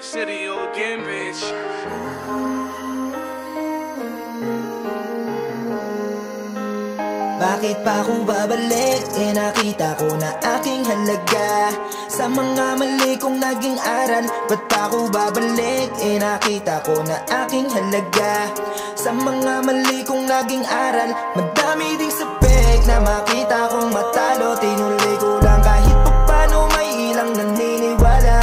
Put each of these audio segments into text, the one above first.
City again, bitch. Bakit pa ako babalik? Nakita ko na aking halaga sa mga mali kong naging aral. Ba't pa ako babalik? Nakita ko na aking halaga sa mga mali kong naging aral. Madami ding sabik na makita kong matalo. Tinuloy ko lang kahit pa paano, may ilang naniniwala.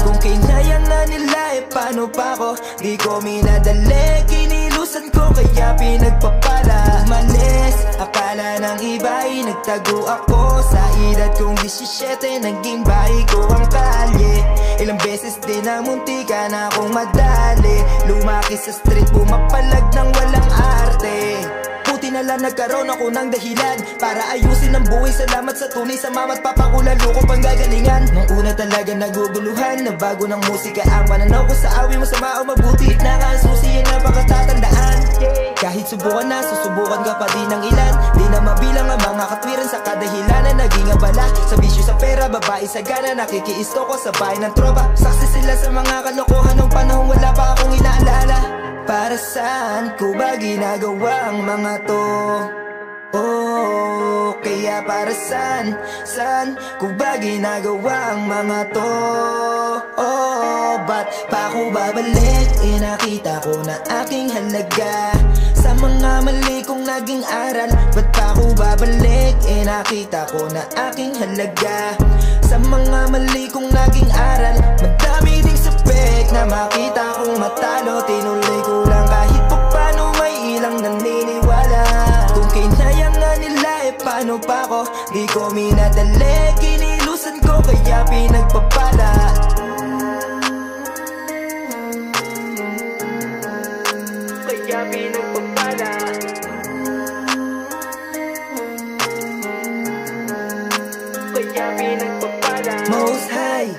Kung kinaya nga nila, paano pa ako? Di ko minadali, kinilusan ko kaya pinagpapala. Umalis, akala ng iba'y nagtago ako. Sa edad kong 17, naging bahay ko ang kalye. Ilang beses din ang muntika na akong madali. Lumaki sa street, pumapalag ng walang arte. Buti na lang nagkaroon ako ng dahilan para ayusin ang buhay. Salamat sa tunay sa mama't papa ko, lalo ko pang gagalingan. Nung una talaga naguguluhan, na bago ng musika ang pananaw ko sa awi mo, sama o mabuti. Na nga ang susi, yan ang pagkatatandaan. Kahit subukan na, susubukan ka pa din ng ilan. Di na mabilang ang mga katwiran sa kadahilanan. Naging abala sa bisyo, sa pera, babae sa gana. Nakikiisto ko sa bahay ng tropa. Saksi sila sa mga kalokohan nung panahong wala pa akong inaalala. Para saan ko ba ginagawa ang mga to? Oh, kaya para saan ko ba ginagawa ang mga to? Oh, ba't pa ako babalik? Nakita ko na aking halaga sa mga mali kong naging aral. Ba't pa ako babalik? Nakita ko na aking halaga sa mga mali kong naging aral. Madami ding sabik na makita kong matalo. Tinuloy ko lang kahit pa paano, may ilang naniniwala. Kung kinaya nga nila, paano pa ako? Di ko minadali, kinilusan ko kaya pinagpapala. Kaya pinagpapala. Kaya pinagpapala. Most High,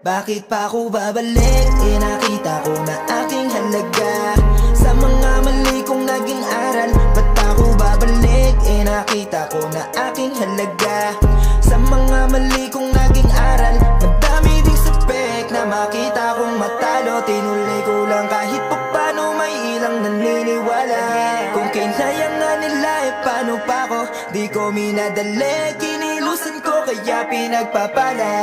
bakit pa ako babalik? Nakita ko na aking halaga sa mga mali kong naging aral. Ba't pa ako babalik? Nakita ko na aking halaga sa mga mali kong naging aral. Madami ding sabik na makita kong matalo. Tinuloy ko lang kahit pa paano, may ilang naniniwala. Kung kinaya nga nila, paano pa ako? Di ko minadali, kinilusan ko kaya pinagpapala.